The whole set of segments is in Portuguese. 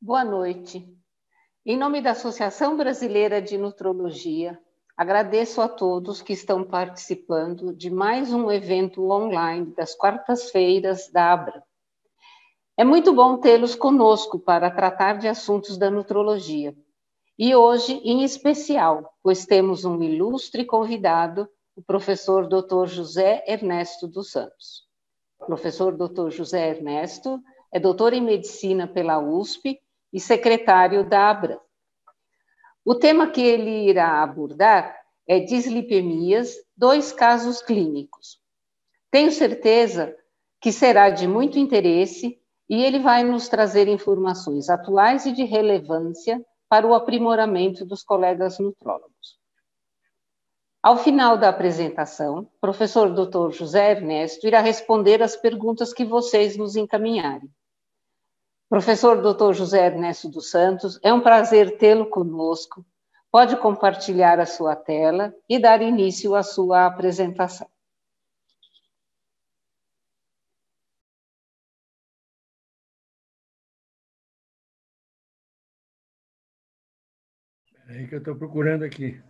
Boa noite. Em nome da Associação Brasileira de Nutrologia, agradeço a todos que estão participando de mais um evento online das quartas-feiras da Abram. É muito bom tê-los conosco para tratar de assuntos da nutrologia. E hoje, em especial, pois temos um ilustre convidado, o professor Dr. José Ernesto dos Santos. O professor Dr. José Ernesto é doutor em medicina pela USP e secretário da Abram. O tema que ele irá abordar é dislipemias, 2 casos clínicos. Tenho certeza que será de muito interesse e ele vai nos trazer informações atuais e de relevância para o aprimoramento dos colegas nutrólogos. Ao final da apresentação, o professor Dr. José Ernesto irá responder as perguntas que vocês nos encaminharem. Professor Dr. José Ernesto dos Santos, é um prazer tê-lo conosco. Pode compartilhar a sua tela e dar início à sua apresentação. É que eu estou procurando aqui.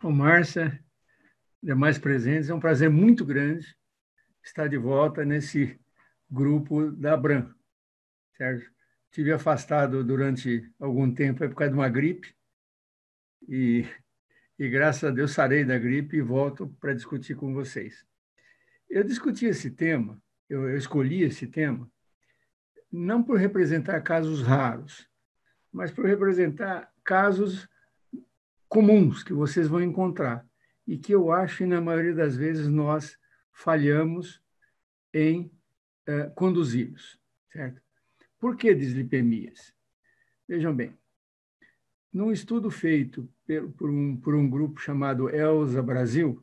Bom, Márcia, demais presentes, é um prazer muito grande estar de volta nesse grupo da Abram, certo? Estive afastado durante algum tempo por causa de uma gripe e graças a Deus sarei da gripe e volto para discutir com vocês. Eu discuti esse tema, eu escolhi esse tema, não por representar casos raros, mas por representar casos comuns que vocês vão encontrar e que eu acho que, na maioria das vezes, nós falhamos em conduzi-los, certo? Por que dislipemias? Vejam bem, num estudo feito por um grupo chamado ELSA Brasil,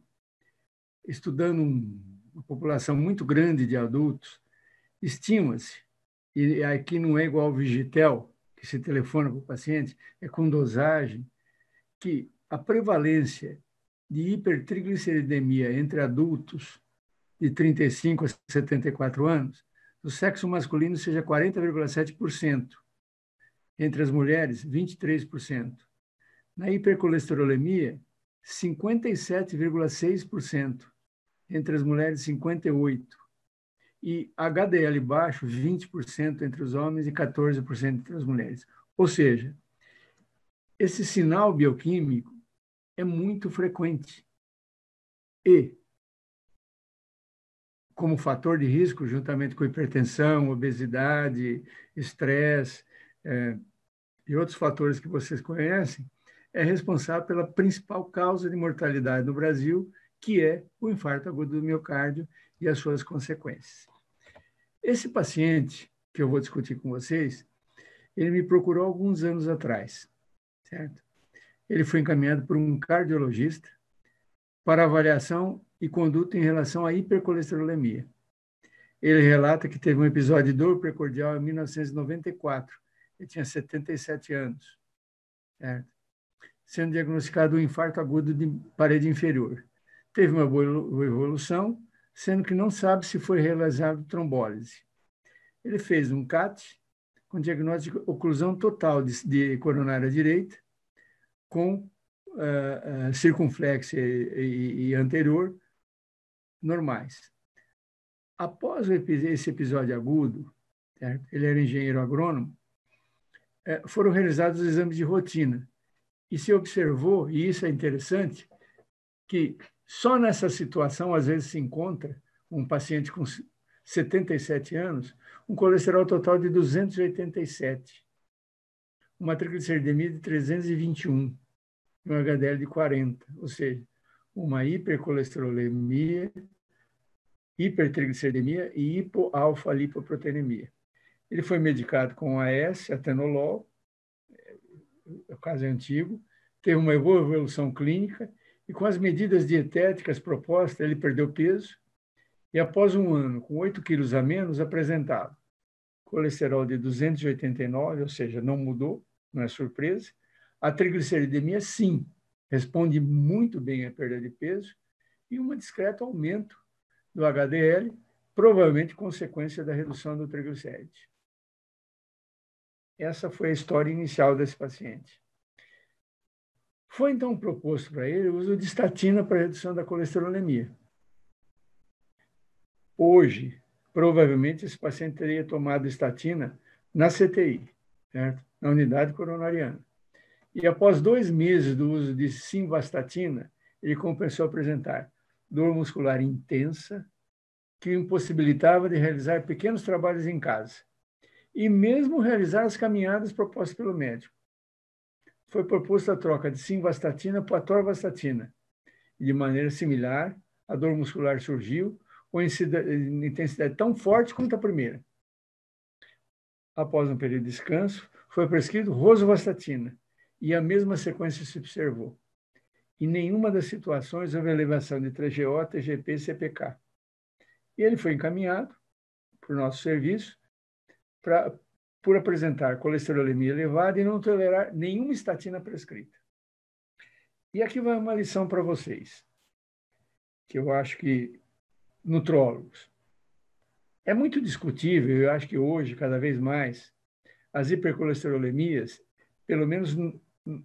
estudando uma população muito grande de adultos, estima-se, e aqui não é igual ao Vigitel, que se telefona para o paciente, é com dosagem, que a prevalência de hipertrigliceridemia entre adultos de 35 a 74 anos, do sexo masculino seja 40,7%, entre as mulheres, 23%. Na hipercolesterolemia, 57,6%, entre as mulheres, 58%. E HDL baixo, 20% entre os homens e 14% entre as mulheres. Ou seja, esse sinal bioquímico é muito frequente. E, como fator de risco, juntamente com hipertensão, obesidade, estresse e outros fatores que vocês conhecem, é responsável pela principal causa de mortalidade no Brasil, que é o infarto agudo do miocárdio e as suas consequências. Esse paciente, que eu vou discutir com vocês, ele me procurou alguns anos atrás, certo? Ele foi encaminhado por um cardiologista para avaliação e conduta em relação à hipercolesterolemia. Ele relata que teve um episódio de dor precordial em 1994. Ele tinha 77 anos, certo? Sendo diagnosticado um infarto agudo de parede inferior. Teve uma boa evolução, sendo que não sabe se foi realizado trombólise. Ele fez um CAT com diagnóstico de oclusão total de coronária direita, com circunflexo e anterior normais. Após esse episódio agudo, certo? Ele era engenheiro agrônomo, foram realizados os exames de rotina. E se observou, e isso é interessante, que só nessa situação, às vezes, se encontra um paciente com 77 anos, um colesterol total de 287, uma trigliceridemia de 321, e um HDL de 40, ou seja, uma hipercolesterolemia, hipertrigliceridemia e hipoalfa-lipoproteinemia. Ele foi medicado com AS, atenolol, o caso é antigo, teve uma boa evolução clínica e com as medidas dietéticas propostas, ele perdeu peso e após um ano, com 8 quilos a menos, apresentava colesterol de 289, ou seja, não mudou, não é surpresa. A trigliceridemia, sim, responde muito bem à perda de peso e um discreto aumento do HDL, provavelmente consequência da redução do triglicéride. Essa foi a história inicial desse paciente. Foi, então, proposto para ele o uso de estatina para redução da colesterolemia. Hoje, provavelmente, esse paciente teria tomado estatina na CTI, certo? Na unidade coronariana. E após 2 meses do uso de simvastatina, ele começou a apresentar dor muscular intensa, que o impossibilitava de realizar pequenos trabalhos em casa, e mesmo realizar as caminhadas propostas pelo médico. Foi proposta a troca de simvastatina por atorvastatina. E, de maneira similar, a dor muscular surgiu com intensidade tão forte quanto a primeira. Após um período de descanso, foi prescrito rosuvastatina, e a mesma sequência se observou. Em nenhuma das situações houve elevação de TGO, TGP e CPK. E ele foi encaminhado para o nosso serviço por apresentar colesterolemia elevada e não tolerar nenhuma estatina prescrita. E aqui vai uma lição para vocês, que eu acho que, nutrólogos, é muito discutível, eu acho que hoje, cada vez mais, as hipercolesterolemias, pelo menos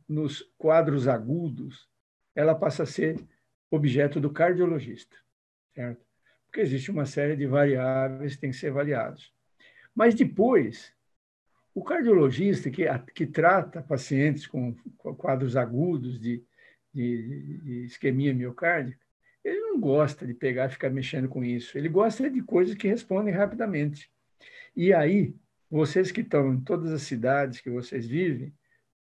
nos quadros agudos, ela passa a ser objeto do cardiologista, certo? Porque existe uma série de variáveis que têm que ser avaliados. Mas depois, o cardiologista que trata pacientes com quadros agudos de isquemia miocárdica, ele não gosta de pegar e ficar mexendo com isso. Ele gosta de coisas que respondem rapidamente. E aí, vocês que estão em todas as cidades que vocês vivem,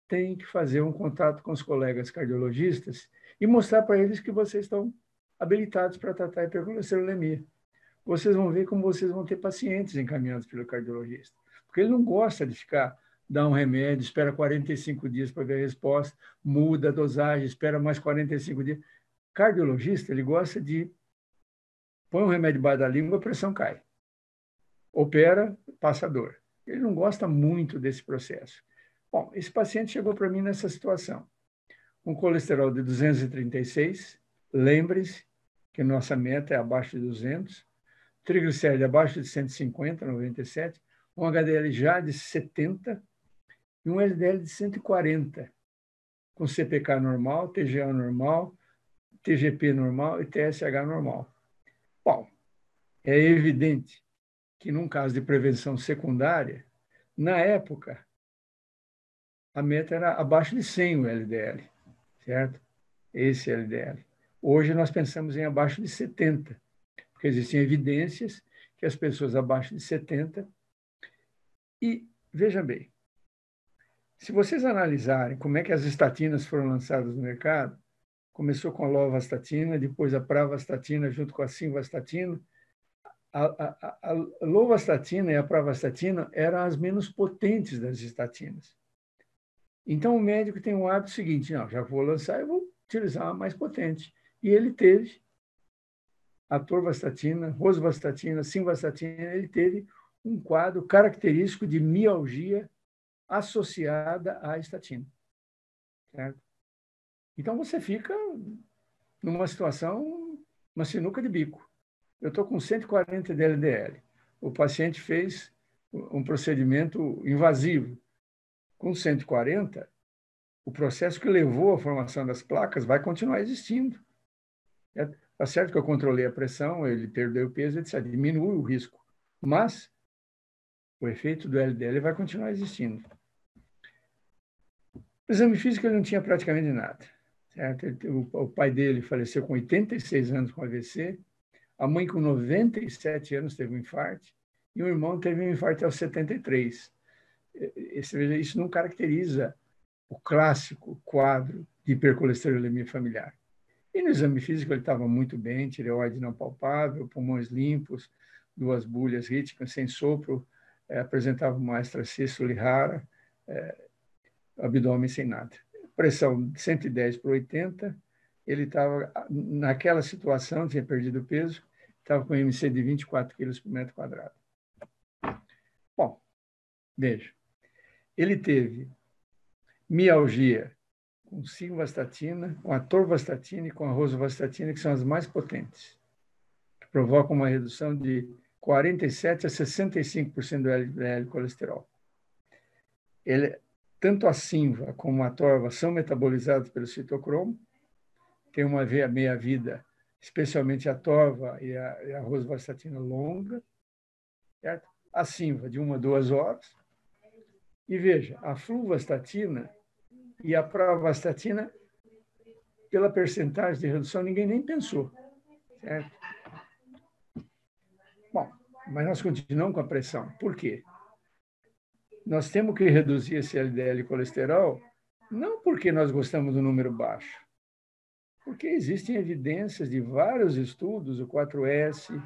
têm que fazer um contato com os colegas cardiologistas e mostrar para eles que vocês estão habilitados para tratar a hipercolesterolemia. Vocês vão ver como vocês vão ter pacientes encaminhados pelo cardiologista. Porque ele não gosta de dar um remédio, espera 45 dias para ver a resposta, muda a dosagem, espera mais 45 dias. Cardiologista, ele gosta de põe um remédio debaixo da língua, a pressão cai. Opera, passa dor. Ele não gosta muito desse processo. Bom, esse paciente chegou para mim nessa situação. Um colesterol de 236, lembre-se que nossa meta é abaixo de 200, triglicéride abaixo de 150, 97, um HDL já de 70 e um LDL de 140, com CPK normal, TGA normal, TGP normal e TSH normal. Bom, é evidente que num caso de prevenção secundária, na época, a meta era abaixo de 100 o LDL, certo? Esse LDL. Hoje nós pensamos em abaixo de 70, porque existem evidências que as pessoas abaixo de 70. E, veja bem, se vocês analisarem como é que as estatinas foram lançadas no mercado, começou com a lovastatina, depois a pravastatina junto com a simvastatina. A lovastatina e a pravastatina eram as menos potentes das estatinas. Então, o médico tem um hábito seguinte, não, já vou lançar, eu vou utilizar a mais potente. E ele teve atorvastatina, rosuvastatina, simvastatina, ele teve um quadro característico de mialgia associada à estatina. Certo? Então, você fica numa situação, uma sinuca de bico. Eu estou com 140 de LDL. O paciente fez um procedimento invasivo. Com 140, o processo que levou à formação das placas vai continuar existindo. Está certo que eu controlei a pressão, ele perdeu o peso, etc. Diminui o risco. Mas o efeito do LDL vai continuar existindo. O exame físico ele não tinha praticamente nada. Certo? O pai dele faleceu com 86 anos com AVC, a mãe com 97 anos teve um infarto, e o irmão teve um infarto aos 73. Isso não caracteriza o clássico quadro de hipercolesterolemia familiar. E no exame físico ele estava muito bem, tireoide não palpável, pulmões limpos, 2 bulhas rítmicas sem sopro, apresentava uma extrasístole rara, abdômen sem nada. Pressão de 110 por 80, ele estava, naquela situação, tinha perdido peso, estava com MC de 24 quilos por metro quadrado. Bom, veja, ele teve mialgia com simvastatina, com atorvastatina e com a rosuvastatina, que são as mais potentes, que provocam uma redução de 47% a 65% do LDL colesterol. Tanto a simva como a atorva são metabolizados pelo citocromo, tem uma meia-vida, especialmente a atorva e a rosuvastatina longa, certo? A simva de 1 a 2 horas. E veja, a fluvastatina e a pravastatina, pela percentagem de redução, ninguém nem pensou, certo? Bom, mas nós continuamos com a pressão. Por quê? Nós temos que reduzir esse LDL colesterol, não porque nós gostamos do número baixo, porque existem evidências de vários estudos, o 4S,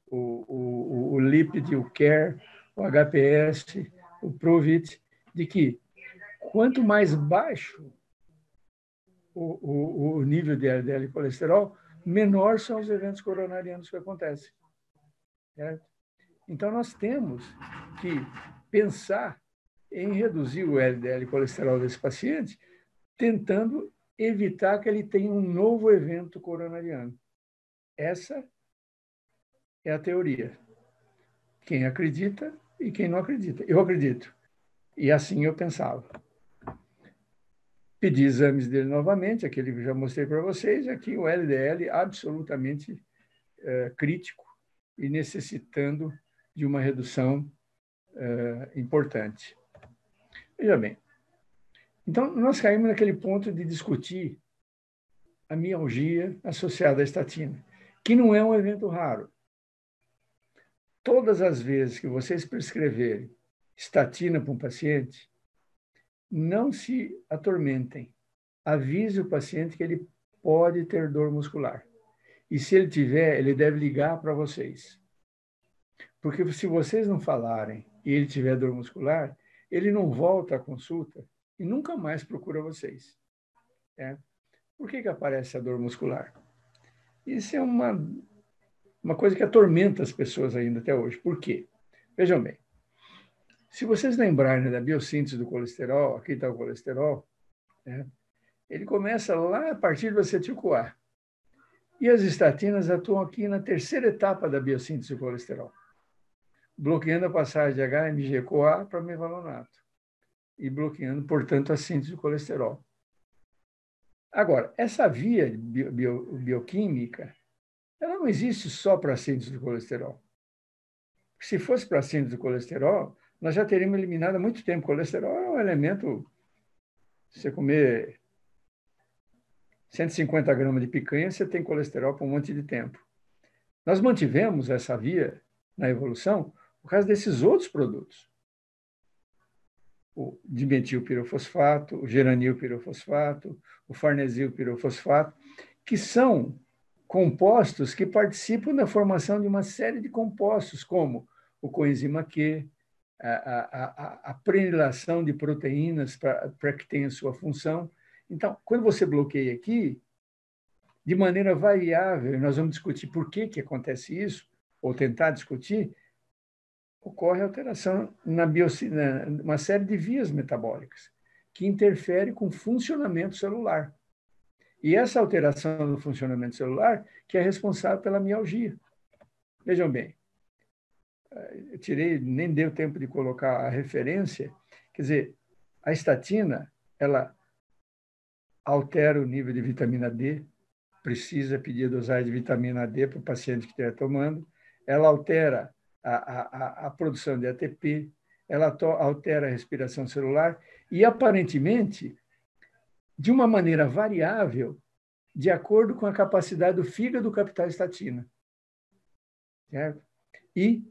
o Lipid, o CARE, o HPS, o PROVIT, de que quanto mais baixo o nível de LDL colesterol, menor são os eventos coronarianos que acontecem. Certo? Então, nós temos que pensar em reduzir o LDL colesterol desse paciente, tentando evitar que ele tenha um novo evento coronariano. Essa é a teoria. Quem acredita e quem não acredita. Eu acredito. E assim eu pensava. Pedi exames dele novamente, aquele que eu já mostrei para vocês, aqui o LDL absolutamente crítico e necessitando de uma redução importante. Veja bem, então nós caímos naquele ponto de discutir a mialgia associada à estatina, que não é um evento raro. Todas as vezes que vocês prescreverem estatina para um paciente, não se atormentem. Avise o paciente que ele pode ter dor muscular. E se ele tiver, ele deve ligar para vocês. Porque se vocês não falarem e ele tiver dor muscular, ele não volta à consulta e nunca mais procura vocês. Por que aparece a dor muscular? Isso é uma coisa que atormenta as pessoas ainda até hoje. Por quê? Vejam bem, se vocês lembrarem da biossíntese do colesterol, aqui está o colesterol, ele começa lá a partir do acetil-CoA. E as estatinas atuam aqui na terceira etapa da biossíntese do colesterol, bloqueando a passagem de HMG-CoA para mevalonato e bloqueando, portanto, a síntese do colesterol. Agora, essa via bioquímica, ela não existe só para a síntese do colesterol. Se fosse para a síntese do colesterol, nós já teríamos eliminado há muito tempo. O colesterol é um elemento, se você comer 150 gramas de picanha, você tem colesterol por um monte de tempo. Nós mantivemos essa via na evolução por causa desses outros produtos. O dimetilpirofosfato, o geranilpirofosfato, o farnesilpirofosfato, que são compostos que participam da formação de uma série de compostos, como o coenzima Q, a prenilação de proteínas para que tenha sua função. Então, quando você bloqueia aqui, de maneira variável, nós vamos discutir por que acontece isso, ou tentar discutir, ocorre alteração na uma série de vias metabólicas, que interfere com o funcionamento celular. E essa alteração do funcionamento celular que é responsável pela mialgia. Vejam bem, eu nem deu tempo de colocar a referência, quer dizer, a estatina, ela altera o nível de vitamina D, precisa pedir a dosagem de vitamina D para o paciente que estiver tomando, ela altera a produção de ATP, ela altera a respiração celular e, aparentemente, de uma maneira variável, de acordo com a capacidade do fígado captar estatina. Certo? E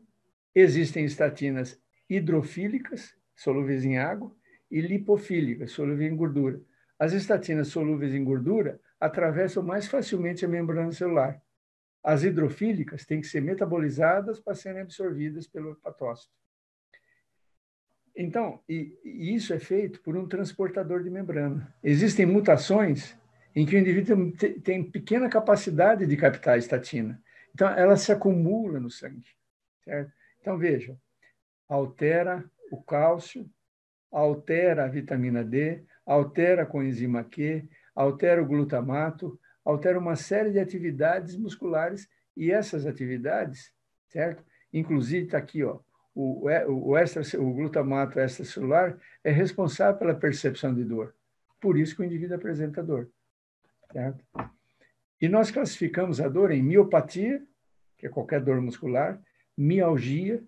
existem estatinas hidrofílicas, solúveis em água, e lipofílicas, solúveis em gordura. As estatinas solúveis em gordura atravessam mais facilmente a membrana celular. As hidrofílicas têm que ser metabolizadas para serem absorvidas pelo hepatócito. Então, isso é feito por um transportador de membrana. Existem mutações em que o indivíduo tem pequena capacidade de captar a estatina. Então, ela se acumula no sangue. Certo? Então, vejam, altera o cálcio, altera a vitamina D, altera a coenzima Q, altera o glutamato, altera uma série de atividades musculares, e essas atividades, certo? Inclusive, está aqui, ó, o glutamato extracelular é responsável pela percepção de dor. Por isso que o indivíduo apresenta dor, certo? E nós classificamos a dor em miopatia, que é qualquer dor muscular, mialgia,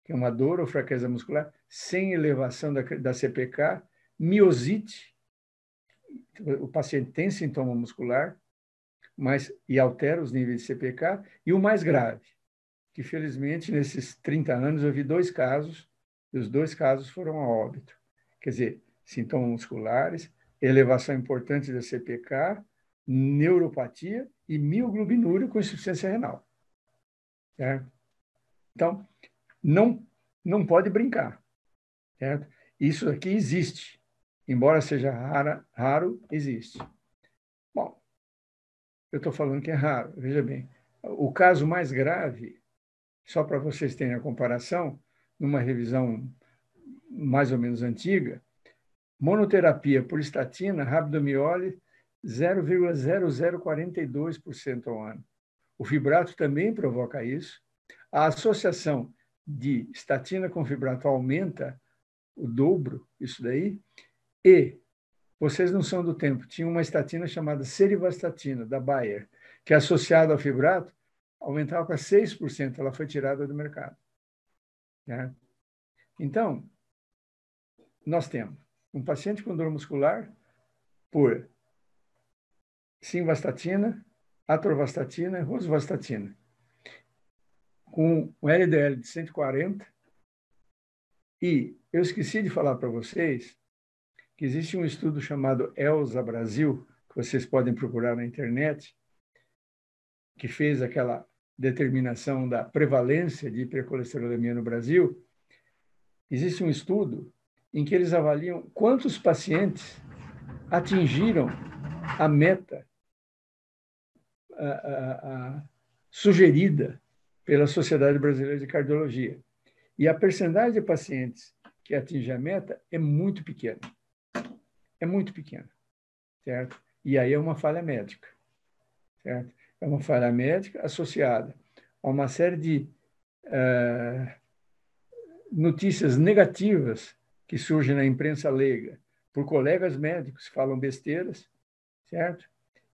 que é uma dor ou fraqueza muscular, sem elevação da CPK, miosite, o paciente tem sintoma muscular, e altera os níveis de CPK, e o mais grave, que felizmente nesses 30 anos eu vi 2 casos, e os 2 casos foram a óbito. Quer dizer, sintomas musculares, elevação importante da CPK, neuropatia e mioglobinúria com insuficiência renal. Certo? Então, não pode brincar. Certo? Isso aqui existe. Embora seja raro, existe. Bom, eu estou falando que é raro. Veja bem, o caso mais grave, só para vocês terem a comparação, numa revisão mais ou menos antiga, monoterapia por estatina, rabdomiole, 0,0042% ao ano. O fibrato também provoca isso. A associação de estatina com fibrato aumenta o dobro, isso daí. E vocês não são do tempo. Tinha uma estatina chamada serivastatina, da Bayer, que associada ao fibrato aumentava para 6%. Ela foi tirada do mercado. Né? Então, nós temos um paciente com dor muscular por simvastatina, atorvastatina e rosuvastatina, com um LDL de 140. E eu esqueci de falar para vocês que existe um estudo chamado ELSA Brasil, que vocês podem procurar na internet, que fez aquela determinação da prevalência de hipercolesterolemia no Brasil. Existe um estudo em que eles avaliam quantos pacientes atingiram a meta sugerida pela Sociedade Brasileira de Cardiologia. E a percentagem de pacientes que atingem a meta é muito pequena. É muito pequena, certo? E aí é uma falha médica, certo? É uma falha médica associada a uma série de notícias negativas que surgem na imprensa leiga por colegas médicos que falam besteiras, certo?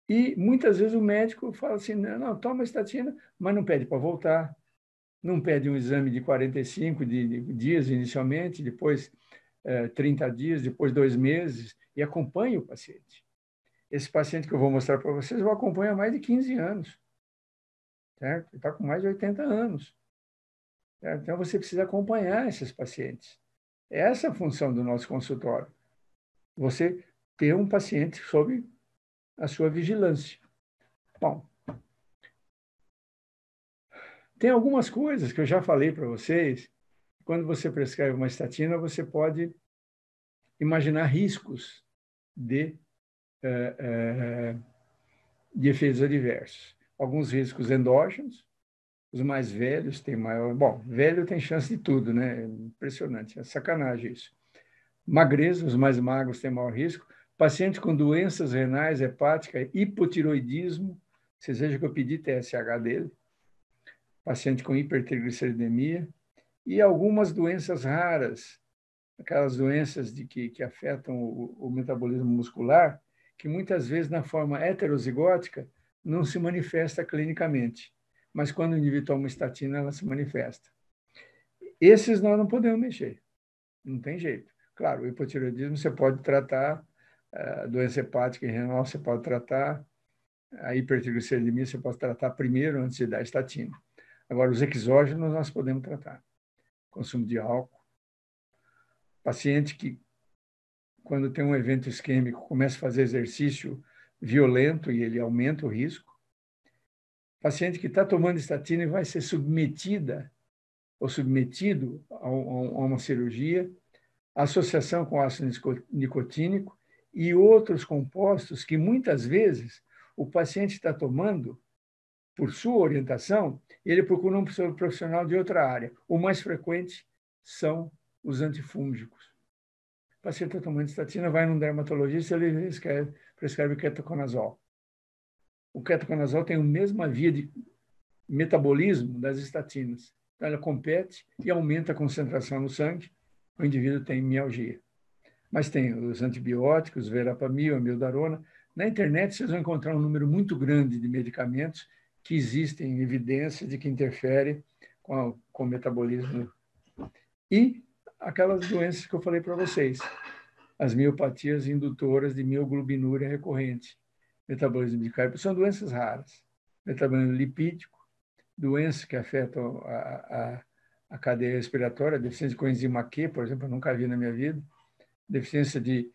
E muitas vezes o médico fala assim, não, toma estatina, mas não pede para voltar, não pede um exame de 45 dias inicialmente, depois 30 dias, depois 2 meses, e acompanha o paciente. Esse paciente que eu vou mostrar para vocês, eu acompanho há mais de 15 anos. Certo? Ele está com mais de 80 anos. Certo? Então, você precisa acompanhar esses pacientes. Essa é a função do nosso consultório. Você ter um paciente sob a sua vigilância. Bom, tem algumas coisas que eu já falei para vocês. Quando você prescreve uma estatina, você pode imaginar riscos de efeitos adversos. Alguns riscos endógenos, os mais velhos têm maior... Bom, velho tem chance de tudo, né? Impressionante, é sacanagem isso. Magreza, os mais magros têm maior risco. Pacientes com doenças renais, hepática, hipotiroidismo, vocês vejam que eu pedi TSH dele. Paciente com hipertrigliceridemia. E algumas doenças raras, aquelas doenças que afetam o metabolismo muscular, que muitas vezes na forma heterozigótica não se manifesta clinicamente, mas quando o indivíduo toma estatina, ela se manifesta. Esses nós não podemos mexer, não tem jeito. Claro, o hipotireoidismo você pode tratar, a doença hepática e renal você pode tratar, a hipertrigliceridemia você pode tratar primeiro antes de dar estatina. Agora, os exógenos nós podemos tratar. Consumo de álcool. Paciente que, quando tem um evento isquêmico, começa a fazer exercício violento e ele aumenta o risco. Paciente que está tomando estatina e vai ser submetida ou submetido a uma cirurgia, associação com ácido nicotínico e outros compostos que muitas vezes o paciente está tomando por sua orientação, ele procura um profissional de outra área. O mais frequente são os antifúngicos. O paciente está tomando estatina, vai num dermatologista, ele prescreve ketoconazol. O ketoconazol tem a mesma via de metabolismo das estatinas. Então, ela compete e aumenta a concentração no sangue, o indivíduo tem mialgia. Mas tem os antibióticos, verapamil, amiodarona. Na internet, vocês vão encontrar um número muito grande de medicamentos que existem evidências de que interferem com o metabolismo. E aquelas doenças que eu falei para vocês, as miopatias indutoras de mioglobinúria recorrente, metabolismo de carbo, são doenças raras. Metabolismo lipídico, doenças que afetam a cadeia respiratória, deficiência de coenzima Q, por exemplo, eu nunca vi na minha vida, deficiência de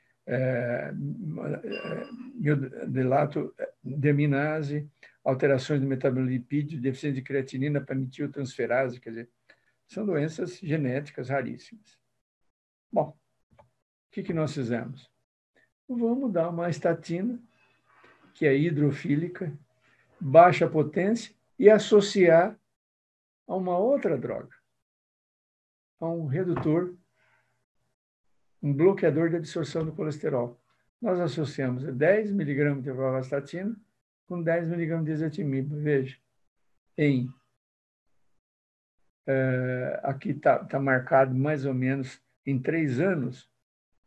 miodelato deaminase, alterações do metabolismo lipídio, deficiência de creatinina para metiltransferase, quer dizer, são doenças genéticas raríssimas. Bom, o que nós fizemos? Vamos dar uma estatina, que é hidrofílica, baixa potência, e associar a uma outra droga, a um redutor, um bloqueador da absorção do colesterol. Nós associamos 10 mg de pravastatina com 10 mg de ezetimibe. Veja, aqui está marcado mais ou menos em 3 anos,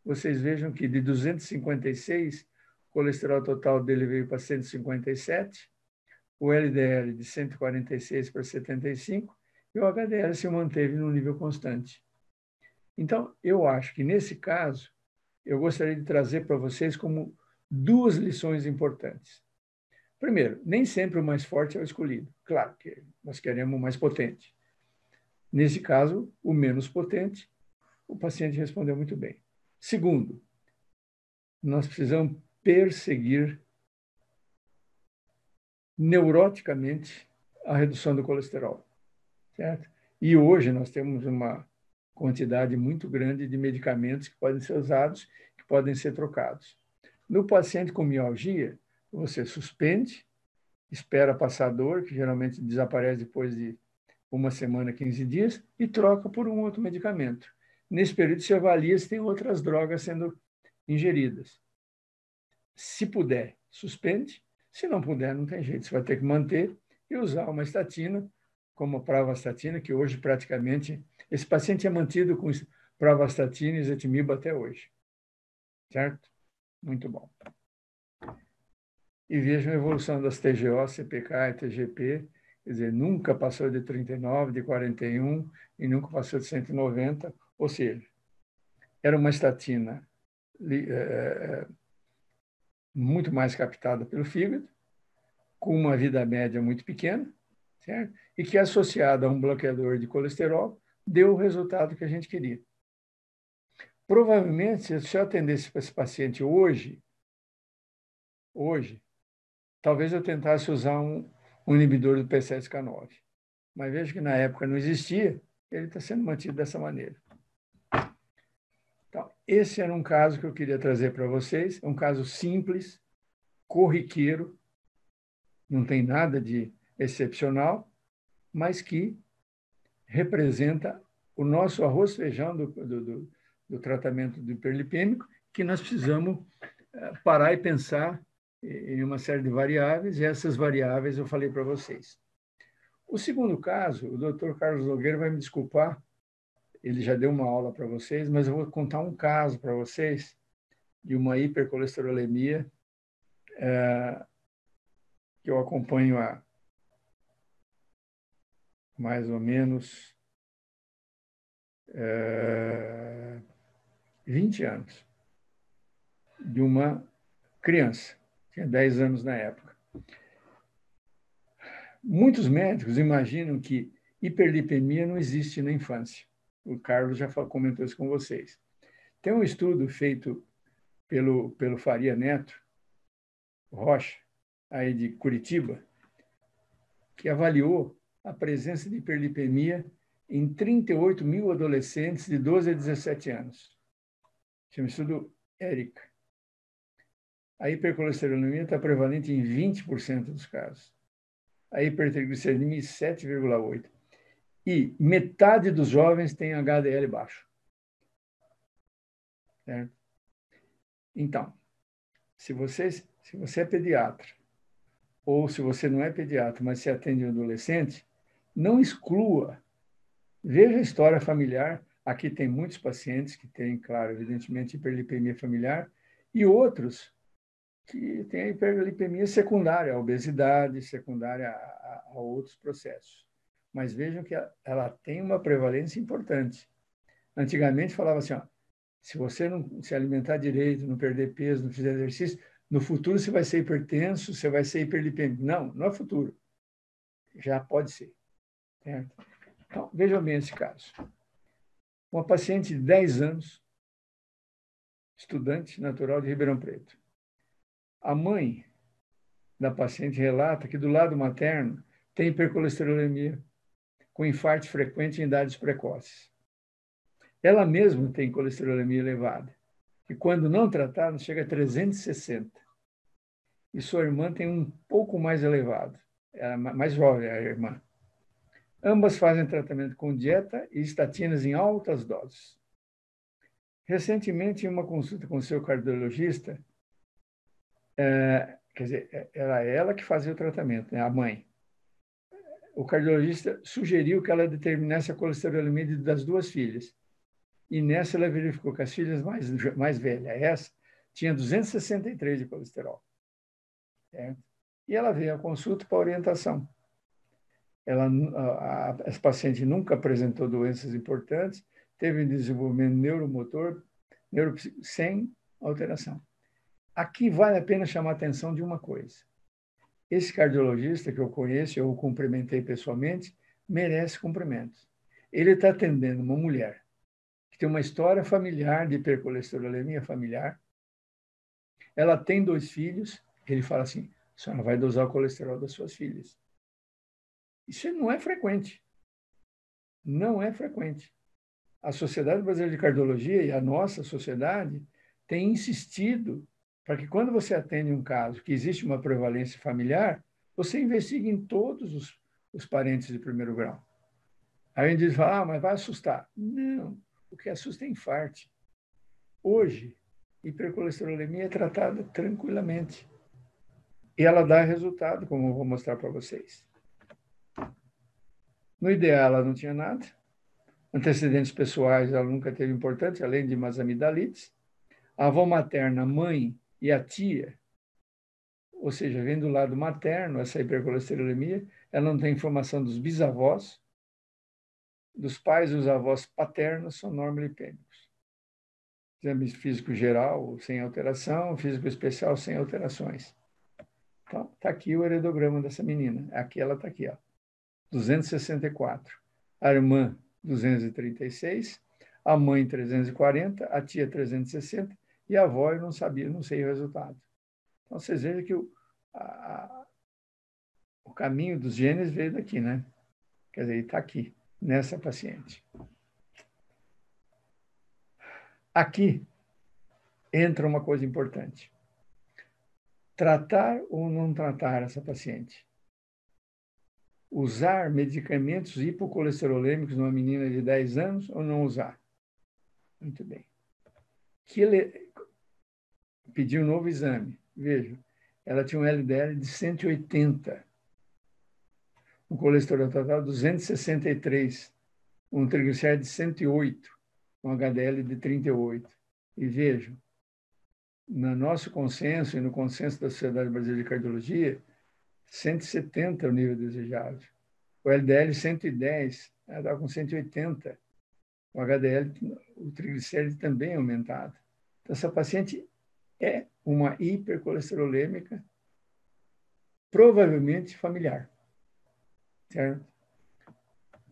vocês vejam que de 256, o colesterol total dele veio para 157, o LDL de 146 para 75 e o HDL se manteve no nível constante. Então, eu acho que nesse caso, eu gostaria de trazer para vocês como 2 lições importantes. Primeiro, nem sempre o mais forte é o escolhido. Claro que nós queremos o mais potente. Nesse caso, o menos potente, o paciente respondeu muito bem. Segundo, nós precisamos perseguir neuroticamente a redução do colesterol, certo? E hoje nós temos uma quantidade muito grande de medicamentos que podem ser usados, que podem ser trocados. No paciente com mialgia, você suspende, espera passar a dor, que geralmente desaparece depois de 1 semana, 15 dias, e troca por um outro medicamento. Nesse período, se avalia se tem outras drogas sendo ingeridas. Se puder, suspende. Se não puder, não tem jeito. Você vai ter que manter e usar uma estatina, como a pravastatina, que hoje praticamente... Esse paciente é mantido com pravastatina e ezetimibe até hoje. Certo? Muito bom. E vejam a evolução das TGO, CPK e TGP. Quer dizer, nunca passou de 39, de 41 e nunca passou de 190. Ou seja, era uma estatina muito mais captada pelo fígado, com uma vida média muito pequena, certo? E que, associada a um bloqueador de colesterol, deu o resultado que a gente queria. Provavelmente, se eu atendesse para esse paciente hoje, talvez eu tentasse usar um inibidor do P7K9. Mas veja que na época não existia, ele está sendo mantido dessa maneira. Então, esse era um caso que eu queria trazer para vocês, é um caso simples, corriqueiro, não tem nada de excepcional, mas que representa o nosso arroz-feijão do tratamento do hiperlipêmico, que nós precisamos parar e pensar em uma série de variáveis, e essas variáveis eu falei para vocês. O segundo caso, o Dr. Carlos Nogueira vai me desculpar, ele já deu uma aula para vocês, mas eu vou contar um caso para vocês de uma hipercolesterolemia que eu acompanho há mais ou menos 20 anos, de uma criança, tinha 10 anos na época. Muitos médicos imaginam que hiperlipemia não existe na infância. O Carlos já comentou isso com vocês. Tem um estudo feito pelo Faria Neto Rocha, aí de Curitiba, que avaliou a presença de hiperlipemia em 38 mil adolescentes de 12 a 17 anos. Chama estudo ERIC. A hipercolesterolemia está prevalente em 20% dos casos. A hipertrigliceridemia em 7,8%. E metade dos jovens tem HDL baixo. certo? Então, se você é pediatra, ou se você não é pediatra, mas se atende um adolescente, não exclua. Veja a história familiar. Aqui tem muitos pacientes que têm, claro, evidentemente, hiperlipemia familiar, e outros que têm a hiperlipemia secundária, a obesidade secundária a outros processos. Mas vejam que ela tem uma prevalência importante. Antigamente falava assim, ó, se você não se alimentar direito, não perder peso, não fizer exercício, no futuro você vai ser hipertenso, você vai ser hiperlipêmico. Não, não é futuro. Já pode ser. Certo? Então, vejam bem esse caso. Uma paciente de 10 anos, estudante natural de Ribeirão Preto. A mãe da paciente relata que do lado materno tem hipercolesterolemia, com infarto frequente em idades precoces. Ela mesma tem colesterolemia elevada, que quando não tratada chega a 360. E sua irmã tem um pouco mais elevado, ela é mais jovem, a irmã. Ambas fazem tratamento com dieta e estatinas em altas doses. Recentemente, em uma consulta com seu cardiologista, quer dizer, era ela que fazia o tratamento, né, a mãe. O cardiologista sugeriu que ela determinasse a colesterolemia das duas filhas. E nessa ela verificou que as filhas mais velhas, essa, tinha 263 de colesterol. Certo? E ela veio à consulta para orientação. Essa paciente nunca apresentou doenças importantes, teve um desenvolvimento neuromotor, sem alteração. Aqui vale a pena chamar a atenção de uma coisa. Esse cardiologista que eu conheço, eu o cumprimentei pessoalmente, merece cumprimentos. Ele está atendendo uma mulher que tem uma história familiar de hipercolesterolemia familiar. Ela tem 2 filhos. Ele fala assim, a senhora vai dosar o colesterol das suas filhas. Isso não é frequente. Não é frequente. A Sociedade Brasileira de Cardiologia e a nossa sociedade têm insistido para que quando você atende um caso que existe uma prevalência familiar, você investigue em todos os parentes de primeiro grau. Aí a gente diz, mas vai assustar. Não, o que assusta é infarto. Hoje, hipercolesterolemia é tratada tranquilamente. E ela dá resultado, como eu vou mostrar para vocês. No ideal, ela não tinha nada. Antecedentes pessoais, ela nunca teve importante, além de umas amidalites. A avó materna, a mãe e a tia, ou seja, vem do lado materno, essa hipercolesterolemia, ela não tem informação dos bisavós, dos pais e dos avós paternos são normolipêmicos. Exame físico geral sem alteração, físico especial sem alterações. Então, está aqui o heredograma dessa menina. Aqui ela está aqui, ó, 264. A irmã, 236. A mãe, 340. A tia, 360. E a avó, eu não sabia, não sei o resultado. Então, vocês vejam que o caminho dos genes veio daqui, né? Quer dizer, está aqui, nessa paciente. Aqui entra uma coisa importante. Tratar ou não tratar essa paciente? Usar medicamentos hipocolesterolêmicos numa menina de 10 anos ou não usar? Muito bem. Pediu um novo exame. Veja, ela tinha um LDL de 180, um colesterol total 263, um triglicérido de 108, um HDL de 38. E vejam, no nosso consenso e no consenso da Sociedade Brasileira de Cardiologia, 170 é o nível desejável. O LDL 110, ela está com 180. O HDL, o triglicérido também é aumentado. Então, essa paciente é uma hipercolesterolêmica, provavelmente familiar. Certo?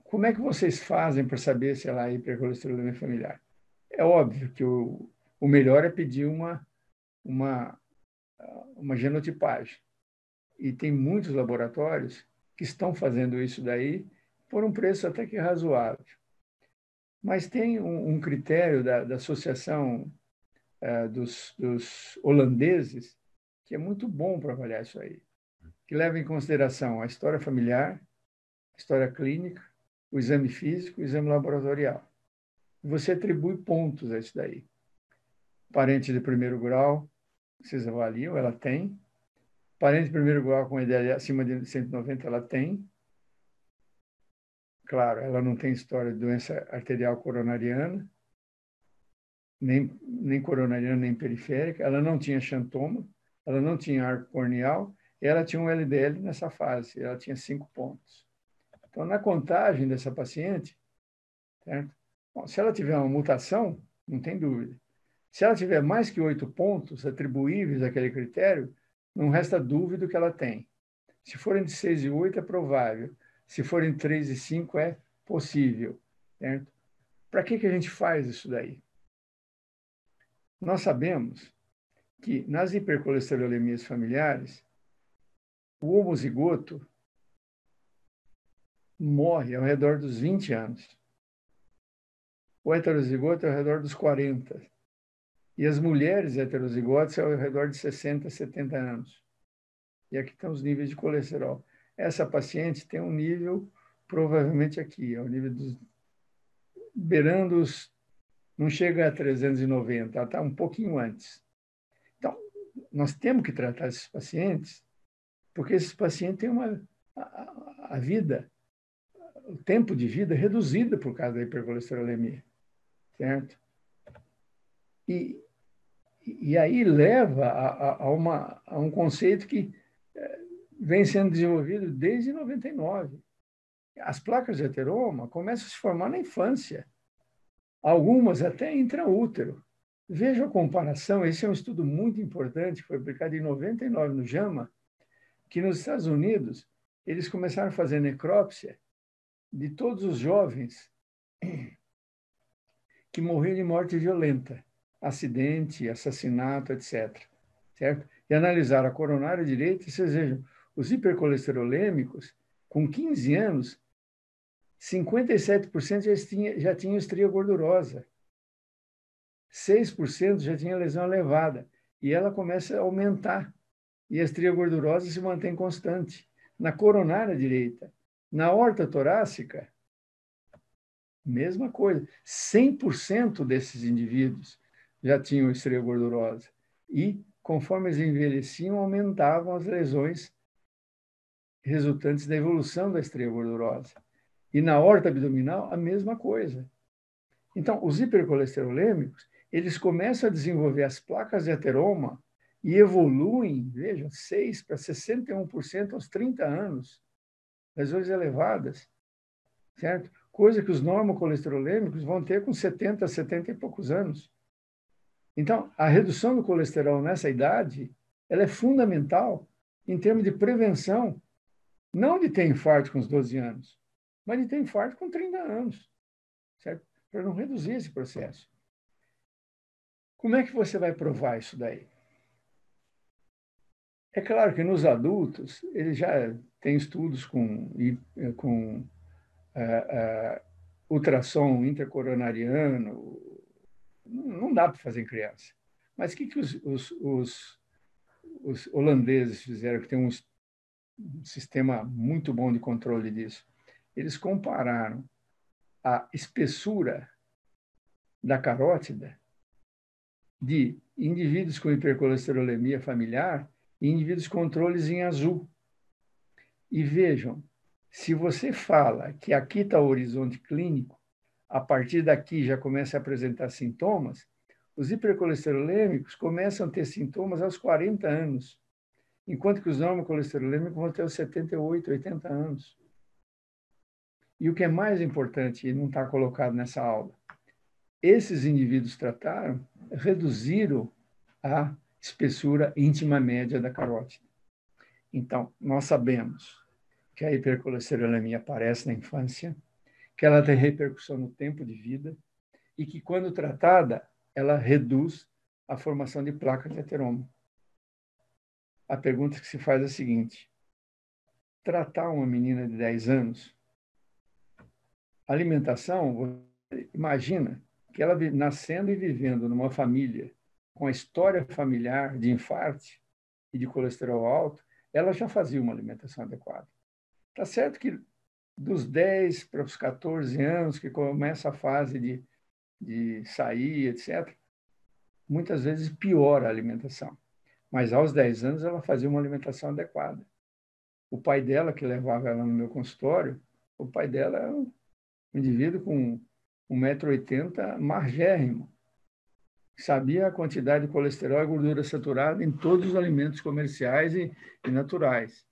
Como é que vocês fazem para saber se ela é hipercolesterolemia familiar? É óbvio que o melhor é pedir uma genotipagem. E tem muitos laboratórios que estão fazendo isso daí por um preço até que razoável. Mas tem um critério da Associação dos holandeses que é muito bom para avaliar isso aí, que leva em consideração a história familiar, a história clínica, o exame físico, o exame laboratorial. E você atribui pontos a isso daí. Parente de primeiro grau, vocês avaliam, ela tem. Parente de primeiro grau com IDL acima de 190, ela tem. Claro, ela não tem história de doença arterial coronariana, nem coronariana, nem periférica. Ela não tinha xantoma, ela não tinha arco corneal, e ela tinha um LDL nessa fase, ela tinha 5 pontos. Então, na contagem dessa paciente, certo? Bom, se ela tiver uma mutação, não tem dúvida. Se ela tiver mais que 8 pontos atribuíveis àquele critério, não resta dúvida que ela tem. Se forem de 6 e 8, é provável. Se forem de 3 e 5, é possível. Certo? Para que a gente faz isso daí? Nós sabemos que nas hipercolesterolemias familiares, o homozigoto morre ao redor dos 20 anos. O heterozigoto é ao redor dos 40. E as mulheres heterozigotas é ao redor de 60, 70 anos. E aqui estão os níveis de colesterol. Essa paciente tem um nível, provavelmente aqui, é o nível dos, beirando os, não chega a 390, ela está um pouquinho antes. Então, nós temos que tratar esses pacientes, porque esses pacientes têm a vida, o tempo de vida reduzido por causa da hipercolesterolemia, certo? E aí leva a um conceito que vem sendo desenvolvido desde 99. As placas de ateroma começam a se formar na infância, algumas até intraútero. Veja a comparação, esse é um estudo muito importante, que foi publicado em 99 no JAMA, que nos Estados Unidos eles começaram a fazer necrópsia de todos os jovens que morreram de morte violenta, acidente, assassinato, etc. Certo? E analisaram a coronária direita, e vocês vejam, os hipercolesterolêmicos, com 15 anos, 57% já tinham estria gordurosa, 6% já tinha lesão elevada, e ela começa a aumentar, e a estria gordurosa se mantém constante. Na coronária direita, na aorta torácica, mesma coisa, 100% desses indivíduos já tinham estria gordurosa, e conforme eles envelheciam, aumentavam as lesões resultantes da evolução da estria gordurosa. E na aorta abdominal, a mesma coisa. Então, os hipercolesterolêmicos, eles começam a desenvolver as placas de ateroma e evoluem, vejam, 6 para 61% aos 30 anos. Lesões elevadas, certo? Coisa que os normocolesterolêmicos vão ter com 70, 70 e poucos anos. Então, a redução do colesterol nessa idade, ela é fundamental em termos de prevenção, não de ter infarto com os 12 anos, mas de ter infarto com 30 anos, certo? Para não reduzir esse processo. Como é que você vai provar isso daí? É claro que nos adultos, eles já têm estudos com ultrassom intracoronariano, não dá para fazer em criança. Mas o que os holandeses fizeram, que tem um sistema muito bom de controle disso? Eles compararam a espessura da carótida de indivíduos com hipercolesterolemia familiar e indivíduos controles em azul. E vejam, se você fala que aqui está o horizonte clínico, a partir daqui já começa a apresentar sintomas, os hipercolesterolêmicos começam a ter sintomas aos 40 anos, enquanto que os normocolesterolêmicos vão ter aos 78, 80 anos. E o que é mais importante, e não está colocado nessa aula, esses indivíduos trataram, reduziram a espessura íntima média da carótida. Então, nós sabemos que a hipercolesterolemia aparece na infância, que ela tem repercussão no tempo de vida e que, quando tratada, ela reduz a formação de placas de ateroma. A pergunta que se faz é a seguinte: tratar uma menina de 10 anos, alimentação, imagina que ela nascendo e vivendo numa família com a história familiar de infarto e de colesterol alto, ela já fazia uma alimentação adequada. Tá certo que dos 10 para os 14 anos, que começa a fase de sair, etc., muitas vezes piora a alimentação. Mas aos 10 anos ela fazia uma alimentação adequada. O pai dela, que levava ela no meu consultório, o pai dela era um indivíduo com 1,80 m, magérrimo. Sabia a quantidade de colesterol e gordura saturada em todos os alimentos comerciais e naturais.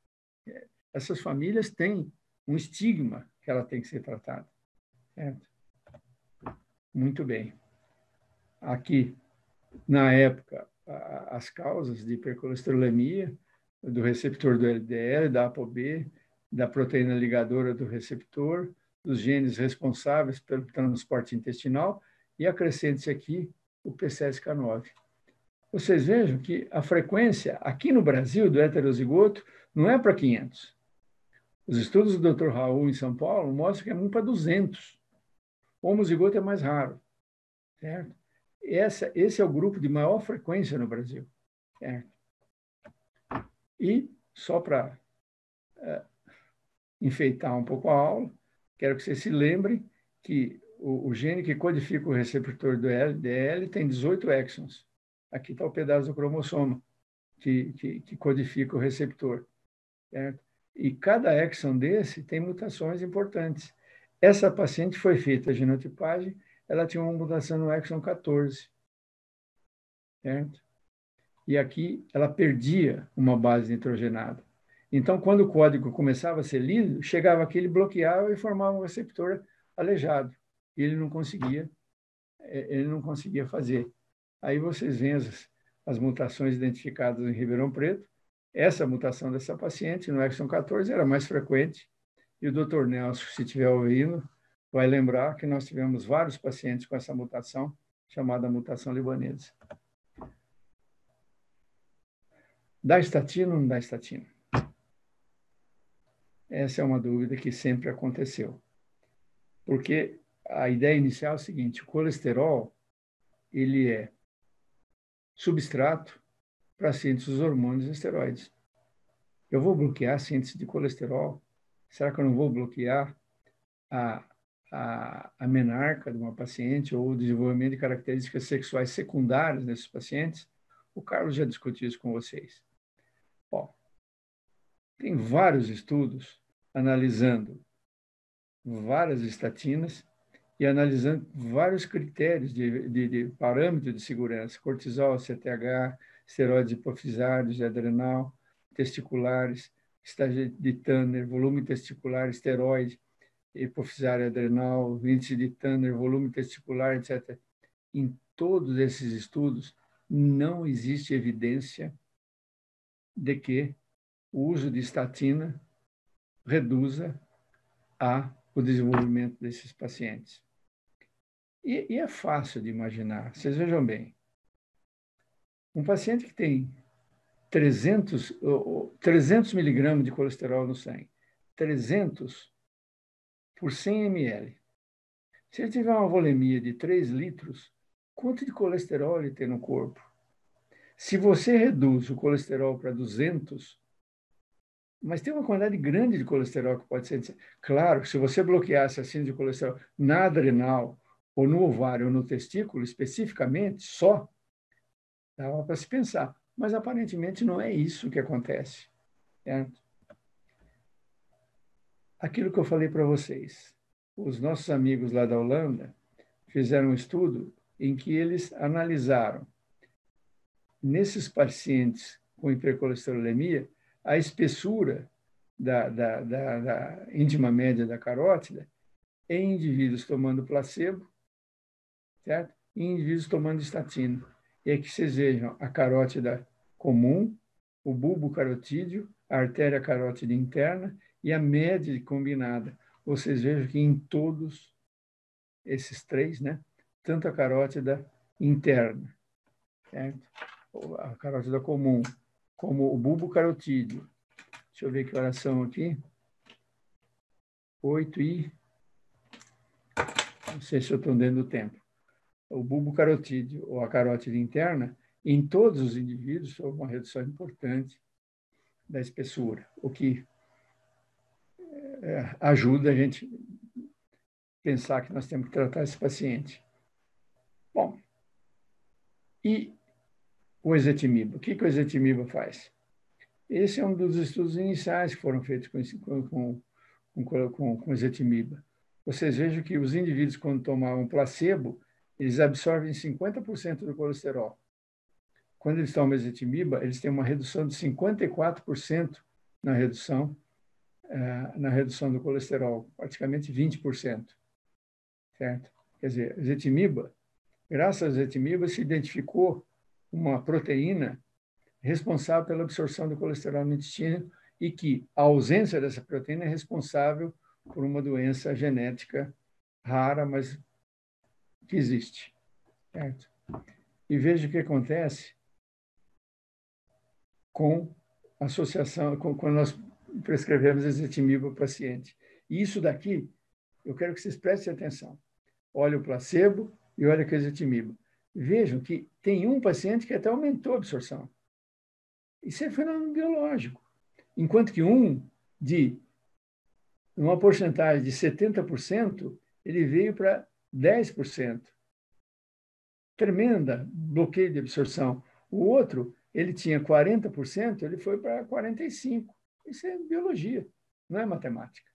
Essas famílias têm um estigma que ela tem que ser tratada. Certo? Muito bem. Aqui, na época, as causas de hipercolesterolemia, do receptor do LDL, da ApoB, da proteína ligadora do receptor, dos genes responsáveis pelo transporte intestinal, e acrescente-se aqui o PCSK9. Vocês vejam que a frequência aqui no Brasil do heterozigoto não é para 500. Os estudos do Dr. Raul em São Paulo mostram que é 1 para 200. O homozigoto é mais raro. Certo? Esse é o grupo de maior frequência no Brasil. Certo? E, só para enfeitar um pouco a aula, quero que vocês se lembrem que o gene que codifica o receptor do LDL tem 18 exons. Aqui está o pedaço do cromossoma que codifica o receptor. Certo? E cada exon desse tem mutações importantes. Essa paciente foi feita a genotipagem, ela tinha uma mutação no exon 14. Certo? E aqui ela perdia uma base nitrogenada. Então, quando o código começava a ser lido, chegava aqui, ele bloqueava e formava um receptor aleijado. E ele não conseguia fazer. Aí vocês veem as mutações identificadas em Ribeirão Preto. Essa mutação dessa paciente no exon 14 era mais frequente. E o Dr. Nelson, se estiver ouvindo, vai lembrar que nós tivemos vários pacientes com essa mutação, chamada mutação libanesa. Dá estatina ou não dá estatina? Essa é uma dúvida que sempre aconteceu. Porque a ideia inicial é a seguinte: o colesterol ele é substrato para a síntese dos hormônios e esteroides. Eu vou bloquear a síntese de colesterol? Será que eu não vou bloquear a menarca de uma paciente ou o desenvolvimento de características sexuais secundárias nesses pacientes? O Carlos já discutiu isso com vocês. Ó, tem vários estudos analisando várias estatinas e analisando vários critérios de parâmetro de segurança: cortisol, CTH, esteroides hipofisários, adrenal, testiculares, estágio de Tanner, volume testicular, esteroide, hipofisário adrenal, índice de Tanner, volume testicular, etc. Em todos esses estudos, não existe evidência de que o uso de estatina reduza o desenvolvimento desses pacientes. E é fácil de imaginar. Vocês vejam bem. Um paciente que tem 300 miligramas de colesterol no sangue, 300 por 100 ml. Se ele tiver uma volemia de 3 litros, quanto de colesterol ele tem no corpo? Se você reduz o colesterol para 200, mas tem uma quantidade grande de colesterol que pode ser... Claro, se você bloqueasse a síntese de colesterol na adrenal, ou no ovário, ou no testículo, especificamente, só, dava para se pensar. Mas, aparentemente, não é isso que acontece. Certo? Aquilo que eu falei para vocês. Os nossos amigos lá da Holanda fizeram um estudo em que eles analisaram, nesses pacientes com hipercolesterolemia, a espessura da íntima média da carótida em indivíduos tomando placebo, certo? E em indivíduos tomando estatina. E aqui vocês vejam a carótida comum, o bulbo carotídeo, a artéria carótida interna e a média combinada. Vocês vejam que em todos esses três, né? Tanto a carótida interna, certo? A carótida comum, como o bulbo carotídeo. Deixa eu ver que horas são aqui. 8 e... Não sei se eu estou dando tempo. O bulbo carotídeo ou a carótida interna, em todos os indivíduos, houve uma redução importante da espessura, o que ajuda a gente pensar que nós temos que tratar esse paciente. Bom, E o ezetimiba? O que o ezetimiba faz? Esse é um dos estudos iniciais que foram feitos com ezetimiba. Vocês vejam que os indivíduos, quando tomavam placebo, eles absorvem 50% do colesterol. Quando eles tomam ezetimiba, eles têm uma redução de 54% na redução do colesterol, praticamente 20%. Certo? Quer dizer, ezetimiba, graças ao ezetimiba, se identificou uma proteína responsável pela absorção do colesterol no intestino e que a ausência dessa proteína é responsável por uma doença genética rara, mas que existe. Certo? E veja o que acontece com a associação, quando nós prescrevemos ezetimiba para o paciente. E isso daqui, eu quero que vocês prestem atenção. Olha o placebo e olha o ezetimiba. Vejam que tem um paciente que até aumentou a absorção. Isso é fenômeno biológico. Enquanto que de uma porcentagem de 70%, ele veio para 10%. Tremenda bloqueio de absorção. O outro, ele tinha 40%, ele foi para 45%. Isso é biologia, não é matemática.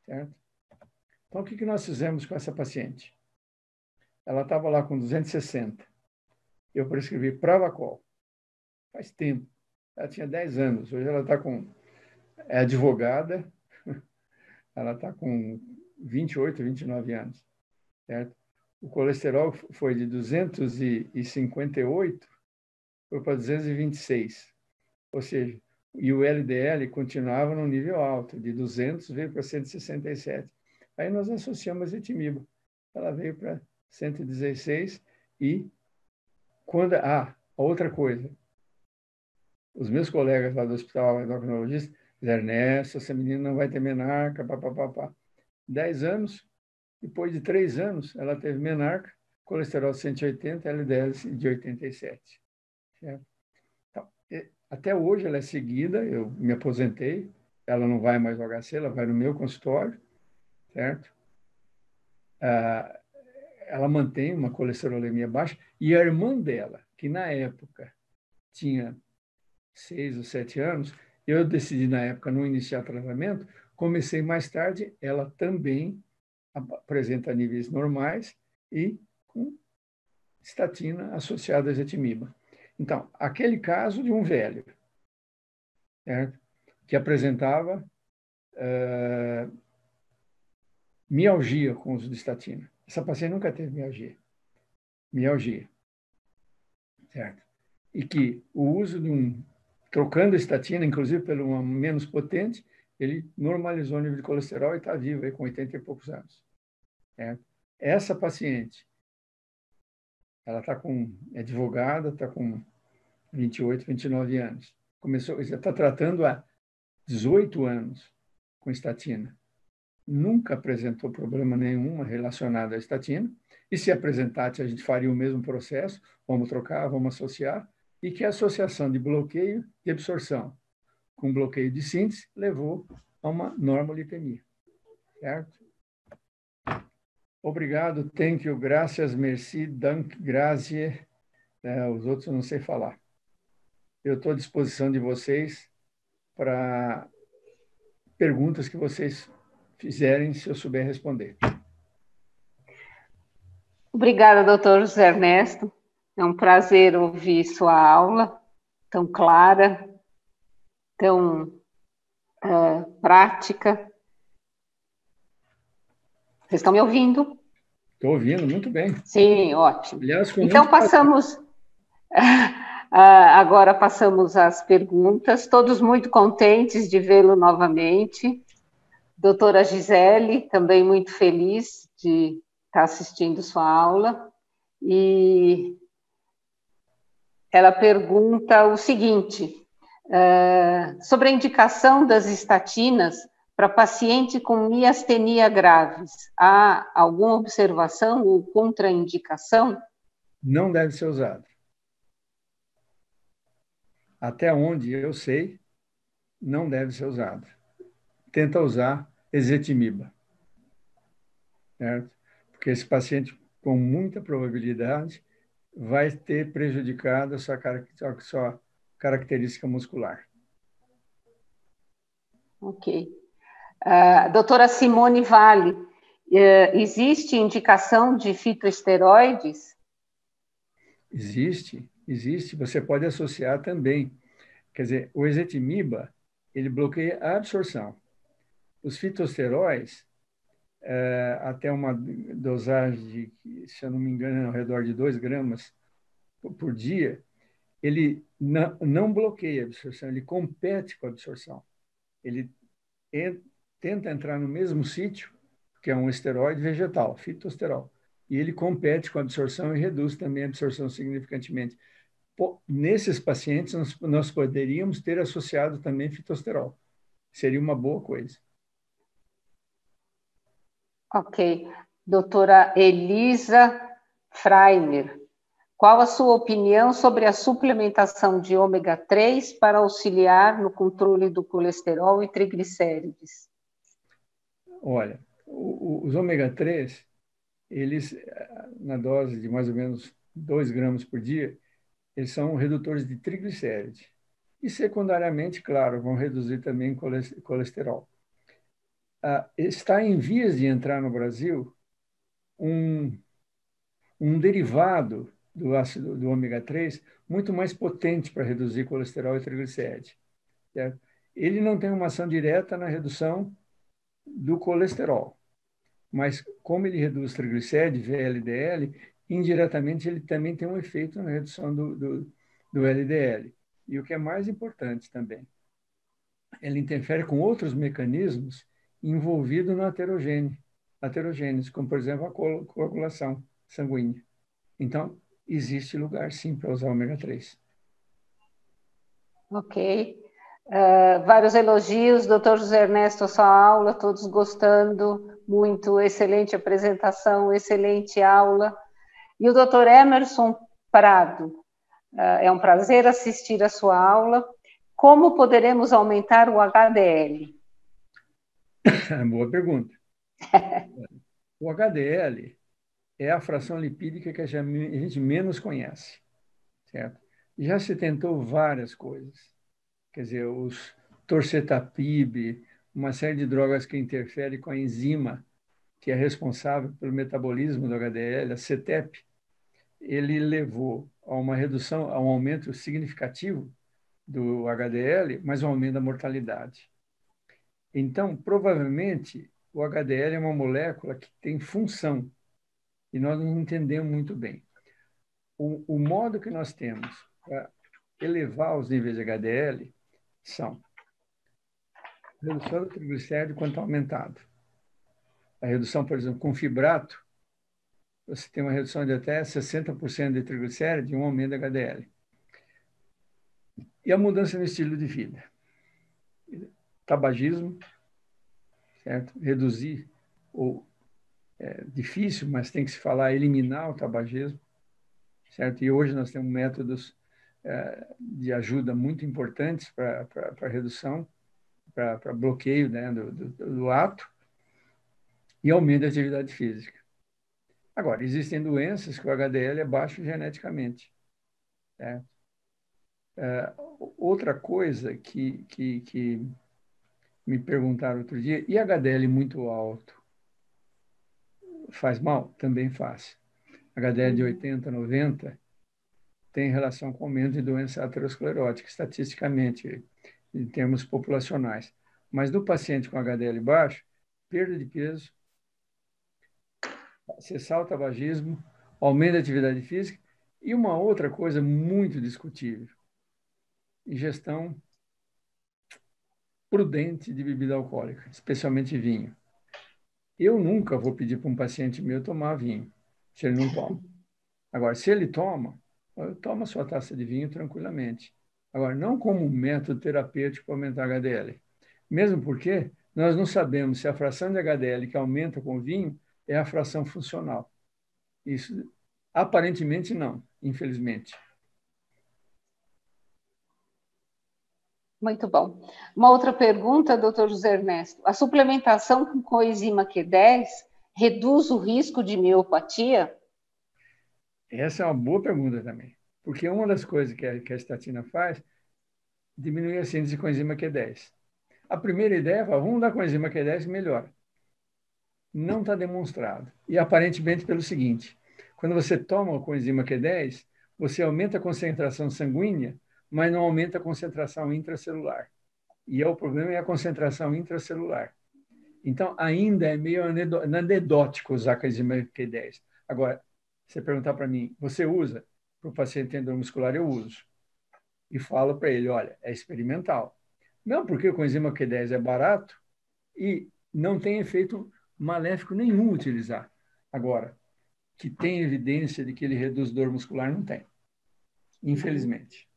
Certo? Então, o que nós fizemos com essa paciente? Ela estava lá com 260. Eu prescrevi Pravacol. Faz tempo. Ela tinha 10 anos. Hoje ela está é advogada. Ela está com 28, 29 anos. Certo? O colesterol foi de 258, foi para 226. Ou seja, e o LDL continuava no nível alto, de 200 veio para 167. Aí nós associamos a ezetimiba. Ela veio para 116 e quando outra coisa, os meus colegas lá do hospital endocrinologista disseram, Ernesto, essa menina não vai ter menarca, papapá. 10 anos, depois de 3 anos, ela teve menarca, colesterol 180, LDL de 87. Certo? Então, até hoje ela é seguida, eu me aposentei, ela não vai mais ao HC, ela vai no meu consultório, certo? Ela mantém uma colesterolemia baixa, e a irmã dela, que na época tinha 6 ou 7 anos, eu decidi na época não iniciar tratamento, comecei mais tarde, ela também apresenta níveis normais e com estatina associada a ezetimiba. Então, aquele caso de um velho, certo? Que apresentava mialgia com o uso de estatina. Essa paciente nunca teve mialgia, certo? E que o uso trocando a estatina, inclusive pelo uma menos potente, ele normalizou o nível de colesterol e está vivo aí com 80 e poucos anos. Certo? Essa paciente, ela é advogada, está com 28, 29 anos. Já está tratando há 18 anos com estatina. Nunca apresentou problema nenhum relacionado à estatina. E se apresentasse, a gente faria o mesmo processo, vamos trocar, vamos associar, e que a associação de bloqueio de absorção com bloqueio de síntese levou a uma normolipemia. Certo? Obrigado, thank you, gracias, merci, dank, grazie. Os outros eu não sei falar. Eu estou à disposição de vocês para perguntas que vocês fizerem, se eu souber responder. Obrigada, doutor José Ernesto. É um prazer ouvir sua aula, tão clara, tão prática. Vocês estão me ouvindo? Estou ouvindo, muito bem. Sim, ótimo. Aliás, então, passamos... agora passamos às perguntas. Todos muito contentes de vê-lo novamente. Doutora Gisele, também muito feliz de estar assistindo sua aula. E ela pergunta o seguinte, sobre a indicação das estatinas para paciente com miastenia graves. Há alguma observação ou contraindicação? Não deve ser usado. Até onde eu sei, não deve ser usado. Tenta usar ezetimiba. Certo? Porque esse paciente, com muita probabilidade, vai ter prejudicado a sua característica muscular. Ok. Doutora Simone Vale, existe indicação de fitoesteroides? Existe. Você pode associar também. Quer dizer, o ezetimiba, ele bloqueia a absorção. Os fitosteróides, até uma dosagem de, se eu não me engano, é ao redor de 2 gramas por dia, ele não bloqueia a absorção, ele compete com a absorção. Ele tenta entrar no mesmo sítio, que é um esteroide vegetal, fitosterol, e ele compete com a absorção e reduz também a absorção significantemente. Nesses pacientes, nós poderíamos ter associado também fitosterol. Seria uma boa coisa. Ok. Doutora Elisa Freiner, qual a sua opinião sobre a suplementação de ômega 3 para auxiliar no controle do colesterol e triglicérides? Olha, os ômega 3, eles, na dose de mais ou menos 2 gramas por dia, eles são redutores de triglicérides. E, secundariamente, claro, vão reduzir também colesterol. Está em vias de entrar no Brasil um derivado do ácido do ômega 3 muito mais potente para reduzir colesterol e triglicérides. Certo? Ele não tem uma ação direta na redução do colesterol, mas como ele reduz triglicérides, VLDL, indiretamente ele também tem um efeito na redução do LDL. E o que é mais importante também, ele interfere com outros mecanismos envolvidos na aterogênese, como, por exemplo, a coagulação sanguínea. Então, existe lugar, sim, para usar ômega 3. Ok. Vários elogios, doutor José Ernesto, a sua aula, todos gostando muito, excelente apresentação, excelente aula. E o doutor Emerson Prado, é um prazer assistir a sua aula. Como poderemos aumentar o HDL? Boa pergunta. O HDL é a fração lipídica que a gente menos conhece, certo? Já se tentou várias coisas. Quer dizer, os torcetabib, uma série de drogas que interferem com a enzima que é responsável pelo metabolismo do HDL, a CETP, ele levou a uma redução, a um aumento significativo do HDL, mas um aumento da mortalidade. Então, provavelmente, o HDL é uma molécula que tem função e nós não entendemos muito bem. O modo que nós temos para elevar os níveis de HDL são redução do triglicérido quanto aumentado. A redução, por exemplo, com fibrato, você tem uma redução de até 60% de triglicérido e um aumento de HDL. E a mudança no estilo de vida. Tabagismo, certo? Reduzir, ou difícil, mas tem que se falar, eliminar o tabagismo, certo? E hoje nós temos métodos de ajuda muito importantes para redução, para bloqueio, né, do ato e aumento da atividade física. Agora, existem doenças que o HDL é baixo geneticamente. Certo? Outra coisa que me perguntaram outro dia, e HDL muito alto? Faz mal? Também faz. HDL de 80, 90 tem relação com aumento de doença aterosclerótica, estatisticamente, em termos populacionais. Mas no paciente com HDL baixo, perda de peso, cessar o tabagismo, aumento da atividade física e uma outra coisa muito discutível, ingestão prudente de bebida alcoólica, especialmente vinho. Eu nunca vou pedir para um paciente meu tomar vinho, se ele não toma. Agora, se ele toma sua taça de vinho tranquilamente. Agora, não como um método terapêutico para aumentar HDL. Mesmo porque nós não sabemos se a fração de HDL que aumenta com o vinho é a fração funcional. Isso, aparentemente, não, infelizmente. Muito bom. Uma outra pergunta, doutor José Ernesto. A suplementação com coenzima Q10 reduz o risco de miopatia? Essa é uma boa pergunta também. Porque uma das coisas que a estatina faz, diminui a síntese de coenzima Q10. A primeira ideia é, vamos dar coenzima Q10 e melhora. Não está demonstrado. E aparentemente pelo seguinte, quando você toma a coenzima Q10, você aumenta a concentração sanguínea, mas não aumenta a concentração intracelular. E o problema é a concentração intracelular. Então, ainda é meio anedótico usar a coenzima Q10. Agora, você perguntar para mim, você usa? Para o paciente tem dor muscular, eu uso. E falo para ele, olha, é experimental. Não porque o coenzima Q10 é barato e não tem efeito maléfico nenhum utilizar. Agora, que tem evidência de que ele reduz dor muscular, não tem. Infelizmente.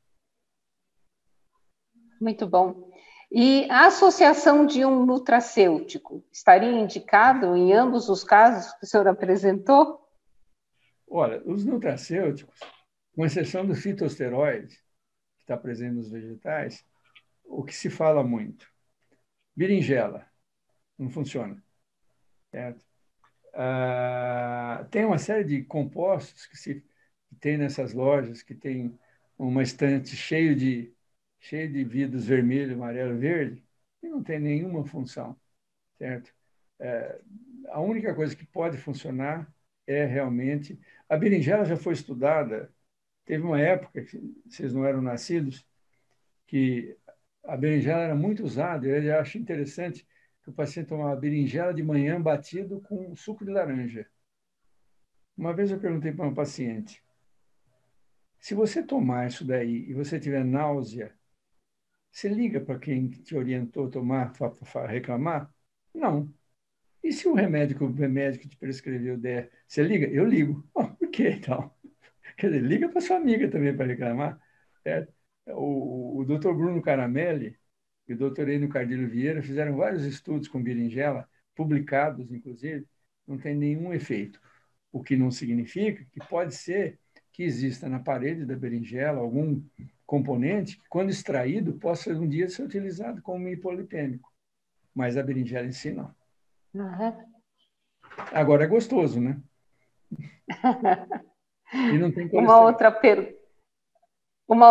Muito bom. E a associação de um nutracêutico estaria indicado em ambos os casos que o senhor apresentou? Olha, os nutracêuticos, com exceção do fitosteroide, que está presente nos vegetais, o que se fala muito? Berinjela, não funciona. Certo? Tem uma série de compostos que tem nessas lojas, que tem uma estante cheio de vidros vermelho, amarelo, verde, e não tem nenhuma função, certo? A única coisa que pode funcionar é realmente... A berinjela já foi estudada, teve uma época, que vocês não eram nascidos, que a berinjela era muito usada, eu acho interessante que o paciente tomava berinjela de manhã batido com suco de laranja. Uma vez eu perguntei para uma paciente, se você tomar isso daí e você tiver náusea, você liga para quem te orientou a tomar para reclamar? Não. E se o remédio que o médico te prescreveu der, você liga? Eu ligo. Oh, por quê, então? Quer dizer, liga para sua amiga também para reclamar. Certo? O Dr. Bruno Caramelli e o Dr. Enio Cardillo Vieira fizeram vários estudos com berinjela, publicados, inclusive, não tem nenhum efeito. O que não significa que pode ser que exista na parede da berinjela algum componente que, quando extraído, possa um dia ser utilizado como hipolipêmico. Mas a berinjela em si, não. Uhum. Agora é gostoso, né? E não tem Uma colesterol. outra pergunta.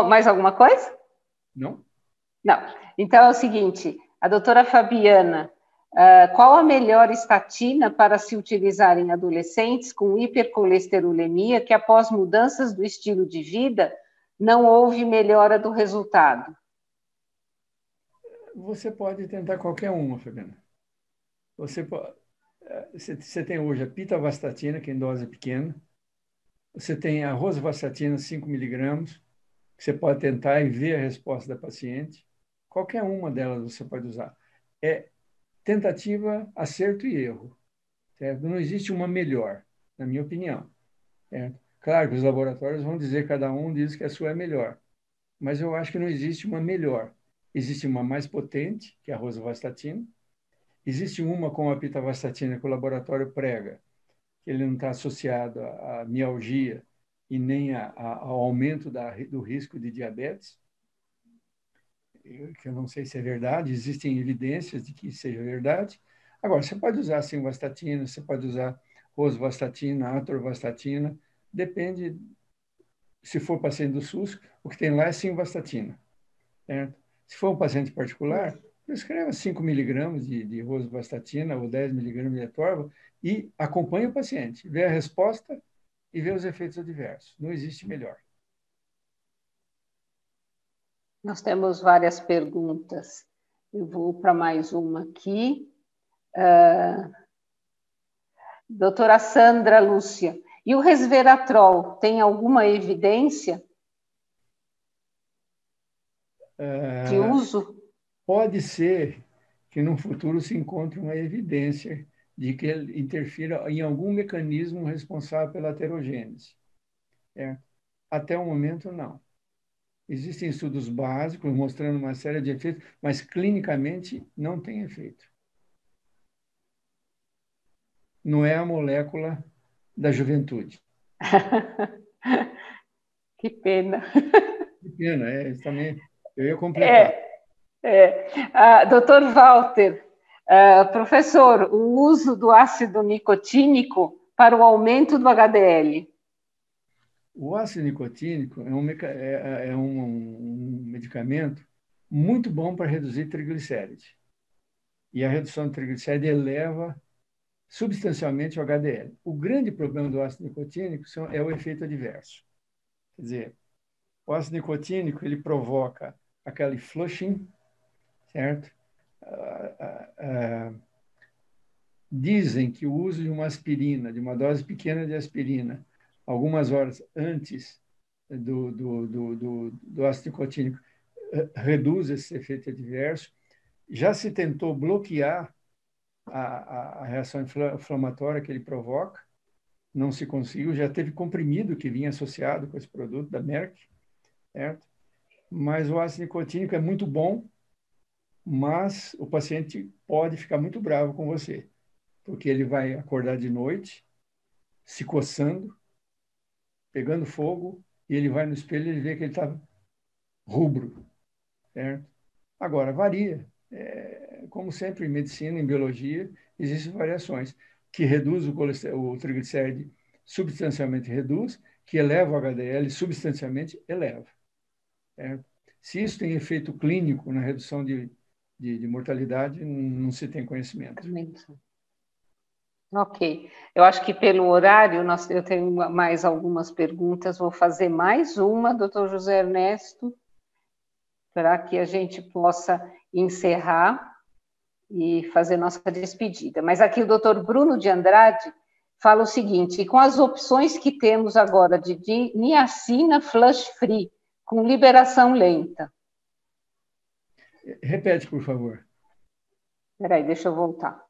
Mais alguma coisa? Não? Não. Então é o seguinte, a doutora Fabiana, qual a melhor estatina para se utilizar em adolescentes com hipercolesterolemia que, após mudanças do estilo de vida, não houve melhora do resultado? Você pode tentar qualquer uma, Fabiana. Você tem hoje a pitavastatina, que é em dose pequena. Você tem a rosuvastatina, 5 miligramas, que você pode tentar e ver a resposta da paciente. Qualquer uma delas você pode usar. É tentativa, acerto e erro. Certo? Não existe uma melhor, na minha opinião. Certo? Claro que os laboratórios vão dizer, cada um diz que a sua é melhor. Mas eu acho que não existe uma melhor. Existe uma mais potente, que é a rosuvastatina. Existe uma com a pitavastatina que o laboratório prega, que ele não está associado à mialgia e nem ao aumento do risco de diabetes, que eu não sei se é verdade, existem evidências de que seja verdade. Agora, você pode usar simvastatina, você pode usar rosuvastatina, atorvastatina, depende, se for paciente do SUS, o que tem lá é simvastatina. Certo? Se for um paciente particular, prescreva 5 miligramas de rosuvastatina ou 10 miligramas de atorva e acompanhe o paciente, vê a resposta e vê os efeitos adversos. Não existe melhor. Nós temos várias perguntas. Eu vou para mais uma aqui. Doutora Sandra Lúcia, e o resveratrol tem alguma evidência de uso? Pode ser que no futuro se encontre uma evidência de que ele interfira em algum mecanismo responsável pela aterogênese. Até o momento, não. Existem estudos básicos mostrando uma série de efeitos, mas clinicamente não tem efeito. Não é a molécula da juventude. Que pena. Que pena, isso também eu ia completar. Doutor Walter, professor, o uso do ácido nicotínico para o aumento do HDL. O ácido nicotínico é um medicamento muito bom para reduzir triglicérides. E a redução de triglicérides eleva substancialmente o HDL. O grande problema do ácido nicotínico é o efeito adverso. Quer dizer, o ácido nicotínico ele provoca aquele flushing, certo? Dizem que o uso de uma aspirina, de uma dose pequena de aspirina, algumas horas antes do ácido nicotínico, reduz esse efeito adverso. Já se tentou bloquear a reação inflamatória que ele provoca, não se conseguiu. Já teve comprimido que vinha associado com esse produto da Merck, certo? Mas o ácido nicotínico é muito bom, mas o paciente pode ficar muito bravo com você, porque ele vai acordar de noite, se coçando, pegando fogo, e ele vai no espelho e ele vê que ele está rubro, certo? Agora, varia. Como sempre, em medicina, em biologia, existem variações que reduz o triglicéride substancialmente reduz, que eleva o HDL substancialmente eleva. Certo? Se isso tem efeito clínico na redução de mortalidade, não se tem conhecimento. Ok. Eu acho que pelo horário, eu tenho mais algumas perguntas, vou fazer mais uma, doutor José Ernesto, para que a gente possa encerrar e fazer nossa despedida. Mas aqui o doutor Bruno de Andrade fala o seguinte: com as opções que temos agora de niacina flush free, com liberação lenta. Repete, por favor. Espera aí, deixa eu voltar.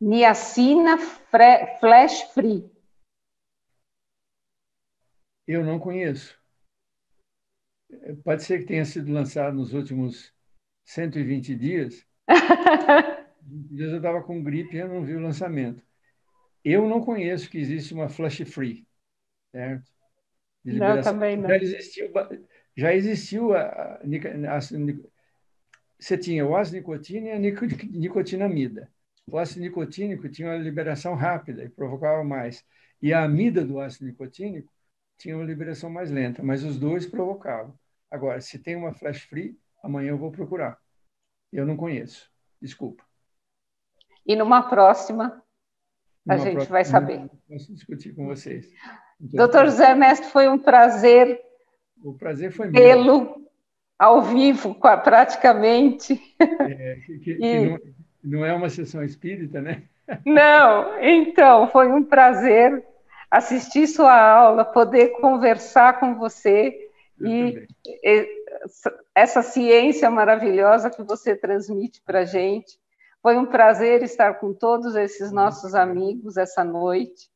Niacina flash free. Eu não conheço. Pode ser que tenha sido lançado nos últimos 120 dias. Eu estava com gripe e eu não vi o lançamento. Eu não conheço que existe uma flush free, certo? De liberação. Não, também não. Já existiu você tinha o ácido nicotínico e a nicotinamida. O ácido nicotínico tinha uma liberação rápida e provocava mais. E a amida do ácido nicotínico tinha uma liberação mais lenta, mas os dois provocavam. Agora, se tem uma flash free, amanhã eu vou procurar. Eu não conheço. Desculpa. E numa próxima, a gente vai saber. Posso discutir com vocês. Doutor José Ernesto, foi um prazer. O prazer foi meu. Vê-lo ao vivo, praticamente. Não é uma sessão espírita, né? Não, então, foi um prazer assistir sua aula, poder conversar com você e essa ciência maravilhosa que você transmite para a gente. Foi um prazer estar com todos esses nossos amigos essa noite.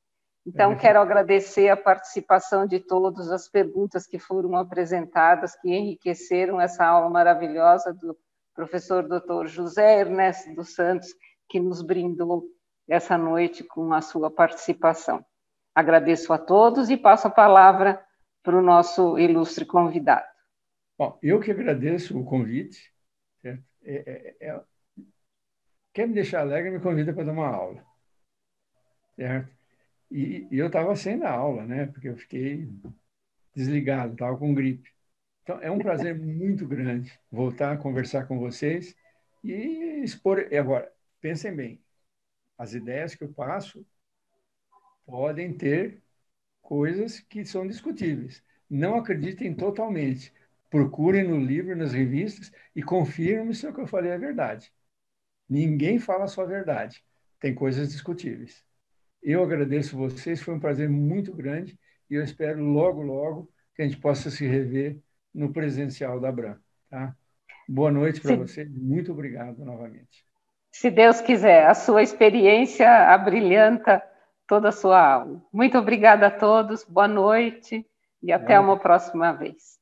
Então, quero agradecer a participação de todos, as perguntas que foram apresentadas, que enriqueceram essa aula maravilhosa do professor Dr. José Ernesto dos Santos, que nos brindou essa noite com a sua participação. Agradeço a todos e passo a palavra para o nosso ilustre convidado. Bom, eu que agradeço o convite. Certo? Quer me deixar alegre, me convida para dar uma aula. Certo? E eu estava sem dar aula, né? Porque eu fiquei desligado, estava com gripe. Então, é um prazer muito grande voltar a conversar com vocês e expor. E agora, pensem bem, as ideias que eu passo podem ter coisas que são discutíveis. Não acreditem totalmente. Procurem no livro, nas revistas e confirmem se o que eu falei é verdade. Ninguém fala só a verdade. Tem coisas discutíveis. Eu agradeço vocês, foi um prazer muito grande e eu espero logo, logo que a gente possa se rever no presencial da Abram. Tá? Boa noite para vocês, muito obrigado novamente. Se Deus quiser, a sua experiência abrilhanta toda a sua aula. Muito obrigada a todos, boa noite e até uma próxima vez.